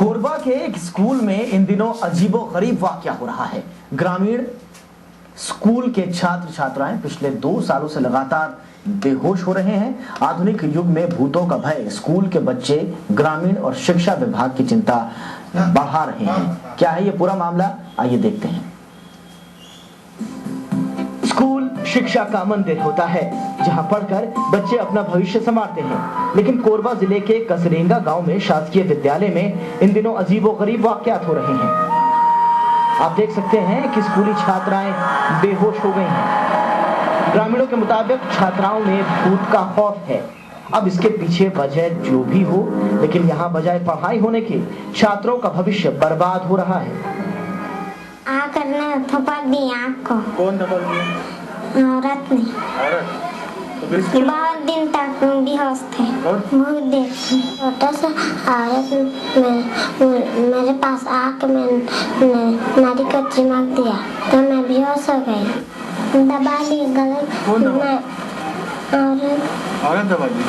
कोरबा के एक स्कूल में इन दिनों अजीबोगरीब वाकया हो रहा है। ग्रामीण स्कूल के छात्र छात्राएं पिछले 2 सालों से लगातार बेहोश हो रहे हैं। आधुनिक युग में भूतों का भय स्कूल के बच्चे, ग्रामीण और शिक्षा विभाग की चिंता बढ़ा रहे हैं। क्या है ये पूरा मामला, आइए देखते हैं। स्कूल शिक्षा का मंदिर होता है जहां पढ़कर बच्चे अपना भविष्य संवारते हैं, लेकिन कोरबा जिले के कसरेंगा गांव में शासकीय विद्यालय में इन दिनों अजीबोगरीब वाकयात हो रहे हैं। आप देख सकते हैं कि स्कूली छात्राएं बेहोश हो गई हैं। ग्रामीणों के मुताबिक छात्राओं में भूत का खौफ है। अब इसके पीछे वजह जो भी हो, लेकिन यहाँ बजाय पढ़ाई होने के छात्रों का भविष्य बर्बाद हो रहा है। थप्पड़ दी आँख को। कौन थप्पड़ दिया? औरत ने। तो स्कूल बहुत दिन तक बेहोश थे। बहुत देर से छोटा सा औरत मेरे पास आके मैंने नारी को चिमक दिया तो मैं बेहोश हो गई। दबा ली गले। कौन दबा? औरत दबा दी।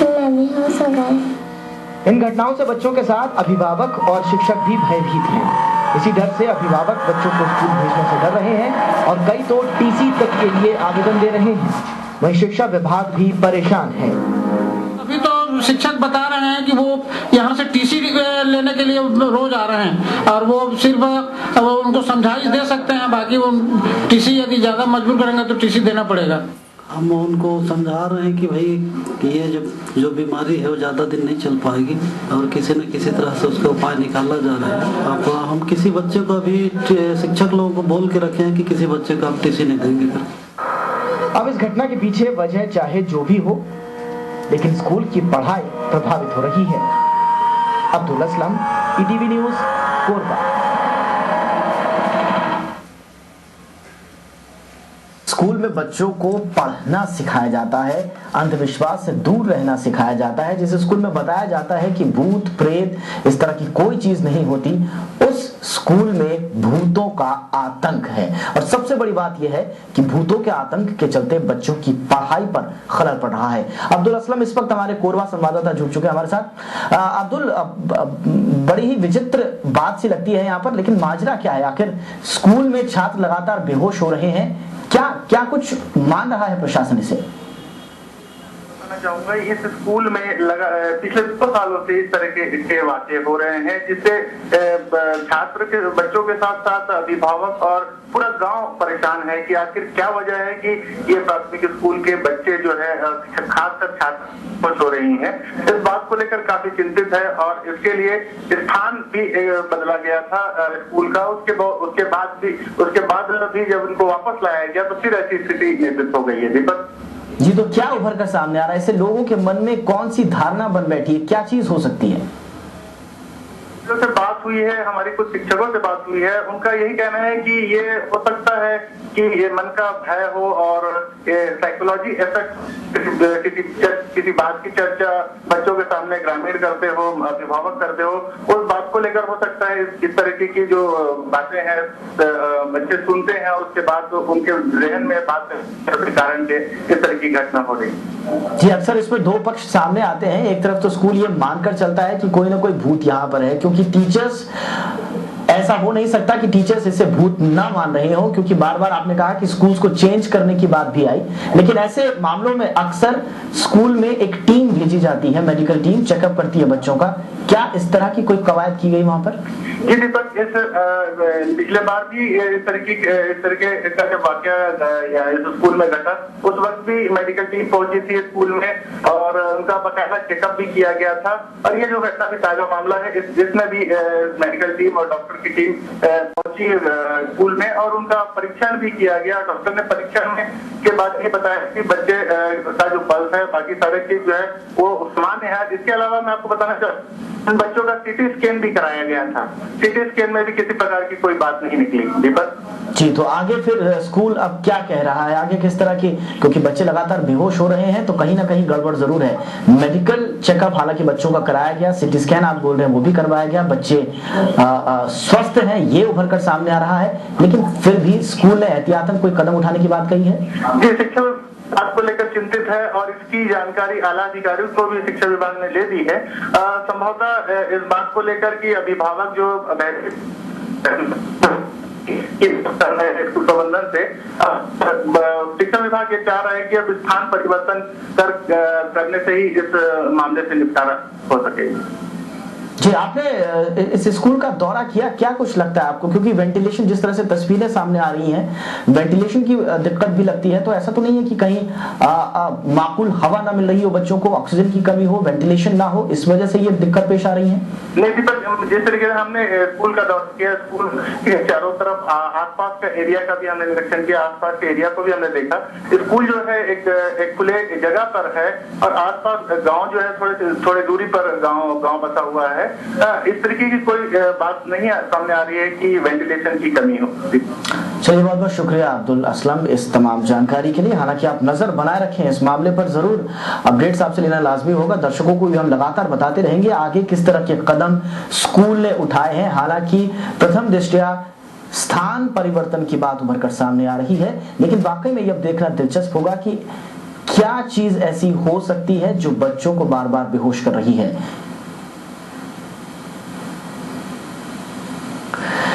मैं बेहोश हो गई। इन घटनाओं से बच्चों के साथ अभिभावक और शिक्षक भी भयभीत हैं। इसी डर से अभिभावक बच्चों को स्कूल भेजने से डर रहे हैं और कई तो टीसी तक के लिए आवेदन दे रहे हैं। वहीं शिक्षा विभाग भी परेशान है। अभी तो शिक्षक बता रहे हैं कि वो यहाँ से टीसी लेने के लिए रोज आ रहे हैं और वो सिर्फ उनको समझाइश दे सकते हैं, बाकी वो टीसी यदि ज्यादा मजबूर करेंगे तो टीसी देना पड़ेगा। हम उनको समझा रहे हैं कि भाई ये जो बीमारी है वो ज़्यादा दिन नहीं चल पाएगी और किसी न किसी तरह से उसका उपाय निकाला जा रहा है। अब हम किसी बच्चे को अभी शिक्षक लोगों को बोल के रखे हैं कि किसी बच्चे को आप टीसी नहीं देंगे। अब इस घटना के पीछे वजह चाहे जो भी हो, लेकिन स्कूल की पढ़ाई प्रभावित हो रही है। Abdul Aslam, ETV news, Korba. School में बच्चों को पढ़ना सिखाया जाता है, अंधविश्वास से दूर रहना सिखाया जाता है। जिस स्कूल में बताया जाता है कि भूत प्रेत इस तरह की कोई चीज नहीं होती, उस स्कूल में भूतों का आतंक है। और सबसे बड़ी बात यह है कि भूतों के आतंक के चलते बच्चों की पढ़ाई पर खलल पड़ रहा है। अब्दुल असलम इस वक्त हमारे कोरबा संवाददाता जुड़ चुके हैं हमारे साथ। अब्दुल, बड़ी ही विचित्र बात सी लगती है यहाँ पर, लेकिन माजरा क्या है? आखिर स्कूल में छात्र लगातार बेहोश हो रहे हैं, क्या कुछ मान रहा है प्रशासन इसे? चाहूंगा इस स्कूल में पिछले 2 सालों से इस तरह के वाक़े हो रहे हैं, जिससे छात्र के बच्चों के साथ साथ अभिभावक और पूरा गांव परेशान है कि आखिर क्या वजह है कि ये प्राथमिक स्कूल के बच्चे जो है खासकर छात्र खुश हो रही हैं। इस बात को लेकर काफी चिंतित है और इसके लिए स्थान भी बदला गया था स्कूल का। उसके बाद भी जब उनको वापस लाया गया तो फिर ऐसी स्थिति निर्मित हो गई है। दीपक जी, तो क्या उभर कर सामने आ रहा है? इससे लोगों के मन में कौन सी धारणा बन बैठी है? क्या चीज हो सकती है? से बात हुई है, हमारी कुछ शिक्षकों से बात हुई है, उनका यही कहना है कि ये हो सकता है कि ये मन का भय हो और साइकोलॉजी इफेक्ट, किसी बात की चर्चा बच्चों के सामने ग्रामीण करते हो, अभिभावक करते हो, उस बात को लेकर हो सकता है इस तरीके की जो बातें हैं बच्चे सुनते हैं, उसके बाद उनके जहन में बात के कारण से इस तरह की घटना हो रही है। जी, अक्सर इसमें 2 पक्ष सामने आते हैं। एक तरफ तो स्कूल ये मानकर चलता है कि कोई ना कोई भूत यहाँ पर है, क्योंकि टीचर्स, ऐसा हो नहीं सकता कि टीचर्स इसे भूत ना मान रहे हो, क्योंकि बार बार आपने कहा कि स्कूल्स को चेंज करने की बात भी आई। लेकिन ऐसे मामलों में अक्सर स्कूल में एक टीम भेजी जाती है, मेडिकल टीम चेकअप करती है बच्चों का। क्या इस तरह की कोई कवायद की गई वहां पर? जी दीपक, पिछले बार भी इस तरीके का जब वाकया या इस स्कूल में घटा, उस वक्त भी मेडिकल टीम पहुंची थी स्कूल में और उनका बकायदा चेकअप भी किया गया था। और ये जो घटना भी ताजा मामला है, जिसमें भी मेडिकल टीम और डॉक्टर की टीम पहुंची स्कूल में और उनका परीक्षण भी किया गया। डॉक्टर ने परीक्षण में के बाद ये बताया कि बच्चे का जो पल्स है, बाकी सारे चीज जो है वो सामान्य है। इसके अलावा मैं आपको बताना चाहूँ, बच्चों का सीटी स्कैन भी कराया गया था। सीटी स्कैन में भी किसी प्रकार की कोई बात नहीं निकली। दीपक जी, तो आगे फिर स्कूल अब क्या कह रहा है? आगे किस तरह की, क्योंकि बच्चे लगातार बेहोश हो रहे हैं तो कहीं ना कहीं गड़बड़ जरूर है। मेडिकल चेकअप हालांकि बच्चों का कराया गया, सीटी स्कैन आप बोल रहे हैं वो भी करवाया गया, बच्चे स्वस्थ हैं, ये उभर कर सामने आ रहा है, लेकिन फिर भी स्कूल ने एहतियातन कोई कदम उठाने की बात कही है? जी, बात को लेकर चिंतित है और इसकी जानकारी आला अधिकारियों को भी शिक्षा विभाग ने ले दी है। संभवतः इस बात को लेकर कि अभिभावक जो स्कूल प्रबंधन से शिक्षा विभाग ये चाह रहा है कि अब स्थान परिवर्तन करने से ही इस मामले से निपटारा हो सकेगा। जी, आपने इस स्कूल का दौरा किया, क्या कुछ लगता है आपको? क्योंकि वेंटिलेशन, जिस तरह से तस्वीरें सामने आ रही हैं, वेंटिलेशन की दिक्कत भी लगती है, तो ऐसा तो नहीं है कि कहीं माकूल हवा ना मिल रही हो, बच्चों को ऑक्सीजन की कमी हो, वेंटिलेशन ना हो, इस वजह से ये दिक्कत पेश आ रही है? नहीं दीपक, जिस तरीके से हमने स्कूल का दौरा किया, स्कूल के चारों तरफ आसपास का एरिया का भी हमने निरीक्षण किया, आसपास के एरिया को भी हमने देखा। स्कूल जो है एक खुले जगह पर है और आसपास गांव जो है थोड़े दूरी पर गांव बसा हुआ है। इस तरीके की कोई बात नहीं सामने आ रही है कि वेंटिलेशन की कमी हो। चलिए, बहुत बहुत शुक्रिया अब्दुल असलम इस तमाम जानकारी के लिए। हालांकि आप नजर बनाए रखें इस मामले पर, जरूर अपडेट्स आपसे लेना लाजमी होगा। दर्शकों को भी हम लगातार बताते रहेंगे आगे किस तरह के कदम स्कूल ने उठाए हैं। हालांकि प्रथम दृष्टया स्थान परिवर्तन की बात उभर कर सामने आ रही है, लेकिन वाकई में यह देखना दिलचस्प होगा कि क्या चीज ऐसी हो सकती है जो बच्चों को बार बार बेहोश कर रही है।